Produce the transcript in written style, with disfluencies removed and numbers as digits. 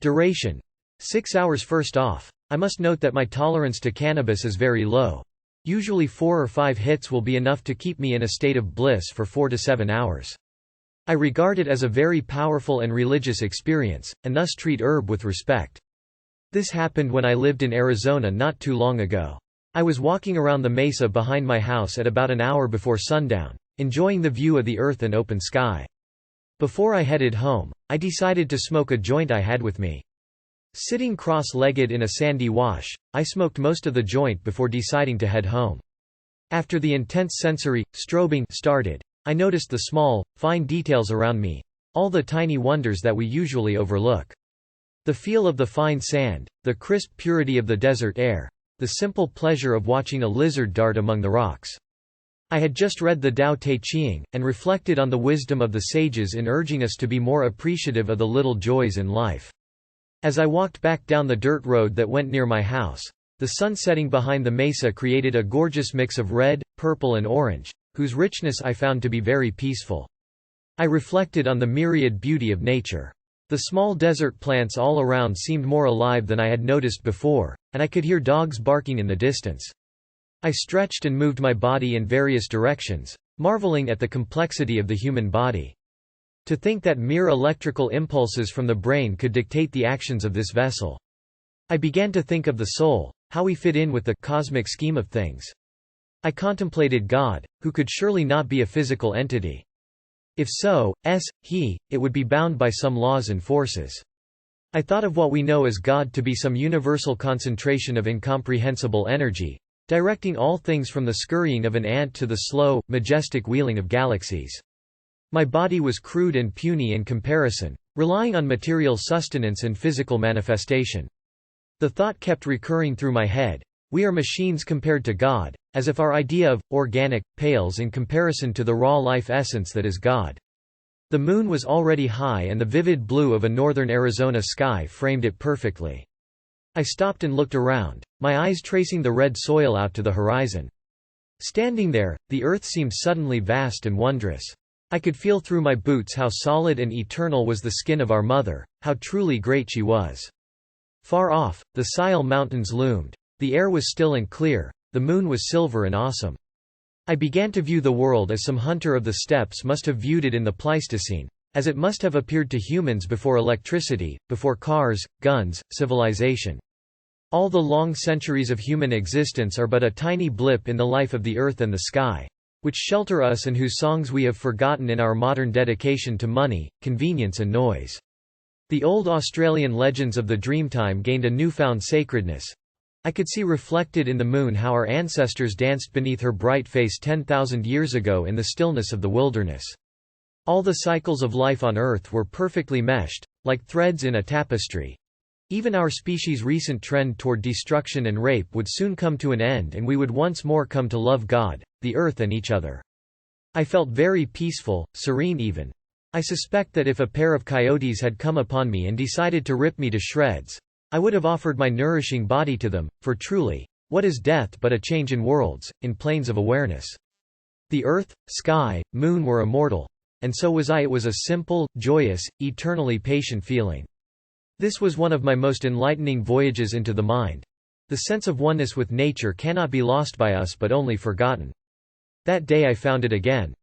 Duration: 6 hours. First off, I must note that my tolerance to cannabis is very low. Usually 4 or 5 hits will be enough to keep me in a state of bliss for 4 to 7 hours. I regard it as a very powerful and religious experience, and thus treat herb with respect. This happened when I lived in Arizona not too long ago. I was walking around the mesa behind my house at about an hour before sundown, enjoying the view of the earth and open sky. Before I headed home, I decided to smoke a joint I had with me. Sitting cross-legged in a sandy wash, I smoked most of the joint before deciding to head home. After the intense sensory strobing started, I noticed the small, fine details around me, all the tiny wonders that we usually overlook. The feel of the fine sand, the crisp purity of the desert air, the simple pleasure of watching a lizard dart among the rocks. I had just read the Tao Te Ching, and reflected on the wisdom of the sages in urging us to be more appreciative of the little joys in life. As I walked back down the dirt road that went near my house, the sun setting behind the mesa created a gorgeous mix of red, purple and orange, whose richness I found to be very peaceful. I reflected on the myriad beauty of nature. The small desert plants all around seemed more alive than I had noticed before, and I could hear dogs barking in the distance. I stretched and moved my body in various directions, marveling at the complexity of the human body. To think that mere electrical impulses from the brain could dictate the actions of this vessel. I began to think of the soul, how we fit in with the cosmic scheme of things. I contemplated God, who could surely not be a physical entity. If so, it would be bound by some laws and forces. I thought of what we know as God to be some universal concentration of incomprehensible energy, directing all things from the scurrying of an ant to the slow, majestic wheeling of galaxies. My body was crude and puny in comparison, relying on material sustenance and physical manifestation. The thought kept recurring through my head, we are machines compared to God, as if our idea of organic pales in comparison to the raw life essence that is God. The moon was already high and the vivid blue of a northern Arizona sky framed it perfectly. I stopped and looked around, my eyes tracing the red soil out to the horizon. Standing there, the earth seemed suddenly vast and wondrous. I could feel through my boots how solid and eternal was the skin of our mother, how truly great she was. Far off, the Sile Mountains loomed. The air was still and clear, the moon was silver and awesome. I began to view the world as some hunter of the steppes must have viewed it in the Pleistocene, as it must have appeared to humans before electricity, before cars, guns, civilization. All the long centuries of human existence are but a tiny blip in the life of the earth and the sky, which shelter us and whose songs we have forgotten in our modern dedication to money, convenience and noise. The old Australian legends of the Dreamtime gained a newfound sacredness. I could see reflected in the moon how our ancestors danced beneath her bright face 10,000 years ago in the stillness of the wilderness. All the cycles of life on Earth were perfectly meshed, like threads in a tapestry. Even our species' recent trend toward destruction and rape would soon come to an end and we would once more come to love God, the earth and each other. I felt very peaceful, serene even. I suspect that if a pair of coyotes had come upon me and decided to rip me to shreds, I would have offered my nourishing body to them, for truly, what is death but a change in worlds, in planes of awareness? The earth, sky, moon were immortal, and so was I. It was a simple, joyous, eternally patient feeling. This was one of my most enlightening voyages into the mind. The sense of oneness with nature cannot be lost by us but only forgotten. That day I found it again.